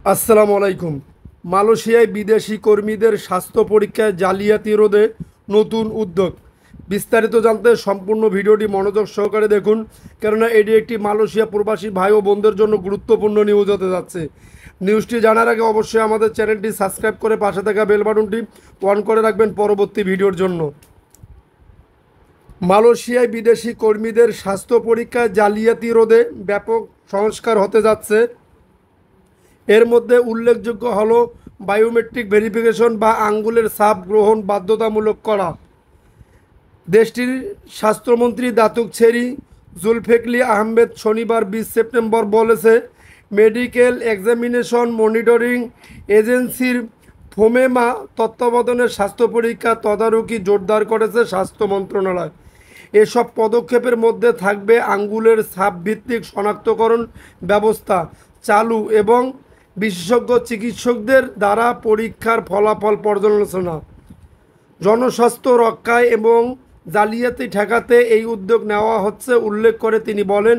আসসালামু আলাইকুম। মালয়েশিয়ায় বিদেশি কর্মীদের স্বাস্থ্য পরীক্ষায় জালিয়াতি রোধে নতুন উদ্যোগ। বিস্তারিত জানতে সম্পূর্ণ ভিডিওটি মনোযোগ সহকারে দেখুন, কেননা এটি একটি মালয়েশিয়া প্রবাসী ভাই ও বোনদের জন্য গুরুত্বপূর্ণ নিউজ হতে যাচ্ছে। নিউজটি জানার আগে অবশ্যই আমাদের চ্যানেলটি সাবস্ক্রাইব করে পাশে থাকা বেল বাটনটি অন করে রাখবেন পরবর্তী ভিডিওর জন্য। মালয়েশিয়ায় বিদেশি কর্মীদের স্বাস্থ্য পরীক্ষায় জালিয়াতি রোধে ব্যাপক সংস্কার হতে যাচ্ছে। এর মধ্যে উল্লেখযোগ্য হলো বায়োমেট্রিক ভেরিফিকেশন বা আঙ্গুলের ছাপ গ্রহণ বাধ্যতামূলক করা। দেশটির স্বাস্থ্যমন্ত্রী দাতুক ছেরি জুলফেকলি আহমেদ শনিবার 20 সেপ্টেম্বর বলেছে, মেডিকেল এক্সামিনেশন মনিটরিং এজেন্সির ফোমেমা তত্ত্বাবধানের স্বাস্থ্য পরীক্ষা তদারকি জোরদার করেছে স্বাস্থ্য মন্ত্রণালয়। এসব পদক্ষেপের মধ্যে থাকবে আঙ্গুলের ছাপ ভিত্তিক শনাক্তকরণ ব্যবস্থা চালু এবং বিশেষজ্ঞ চিকিৎসকদের দ্বারা পরীক্ষার ফলাফল পর্যালোচনা। জনস্বাস্থ্য রক্ষায় এবং জালিয়াতি ঠেকাতে এই উদ্যোগ নেওয়া হচ্ছে উল্লেখ করে তিনি বলেন,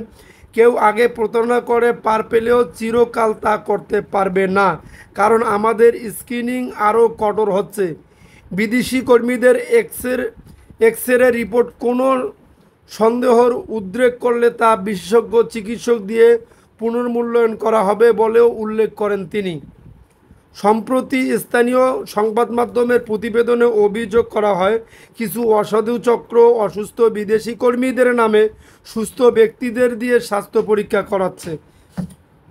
কেউ আগে প্রতারণা করে পার পেলেও চিরকাল তা করতে পারবে না, কারণ আমাদের স্ক্রিনিং আরও কঠোর হচ্ছে। বিদেশি কর্মীদের এক্স রে রিপোর্ট কোনো সন্দেহর উদ্রেক করলে তা বিশেষজ্ঞ চিকিৎসক দিয়ে পুনর্মূল্যায়ন করা হবে বলেও উল্লেখ করেন তিনি। সম্প্রতি স্থানীয় সংবাদ মাধ্যমের প্রতিবেদনে অভিযোগ করা হয়, কিছু অসাধু চক্র অসুস্থ বিদেশি কর্মীদের নামে সুস্থ ব্যক্তিদের দিয়ে স্বাস্থ্য পরীক্ষা করাচ্ছে।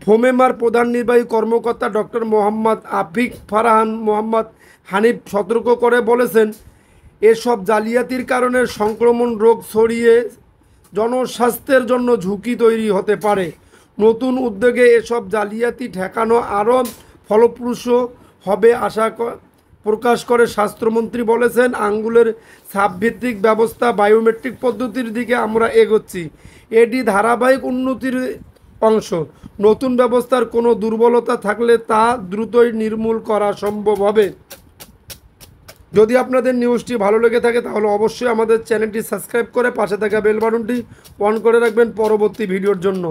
ফোমেমার প্রধান নির্বাহী কর্মকর্তা ডক্টর মোহাম্মদ আফিক ফারহান মোহাম্মদ হানিফ সতর্ক করে বলেছেন, এসব জালিয়াতির কারণে সংক্রমণ রোগ ছড়িয়ে জনস্বাস্থ্যের জন্য ঝুঁকি তৈরি হতে পারে। নতুন উদ্যোগে এসব জালিয়াতি ঠেকানো আরও ফলপ্রসূ হবে আশা প্রকাশ করে স্বাস্থ্যমন্ত্রী বলেছেন, আঙ্গুলের ছাপভিত্তিক ব্যবস্থা বায়োমেট্রিক পদ্ধতির দিকে আমরা এগোচ্ছি। এটি ধারাবাহিক উন্নতির অংশ। নতুন ব্যবস্থার কোনো দুর্বলতা থাকলে তা দ্রুতই নির্মূল করা সম্ভব হবে। যদি আপনাদের নিউজটি ভালো লেগে থাকে তাহলে অবশ্যই আমাদের চ্যানেলটি সাবস্ক্রাইব করে পাশে থাকা বেল বাটনটি অন করে রাখবেন পরবর্তী ভিডিওর জন্য।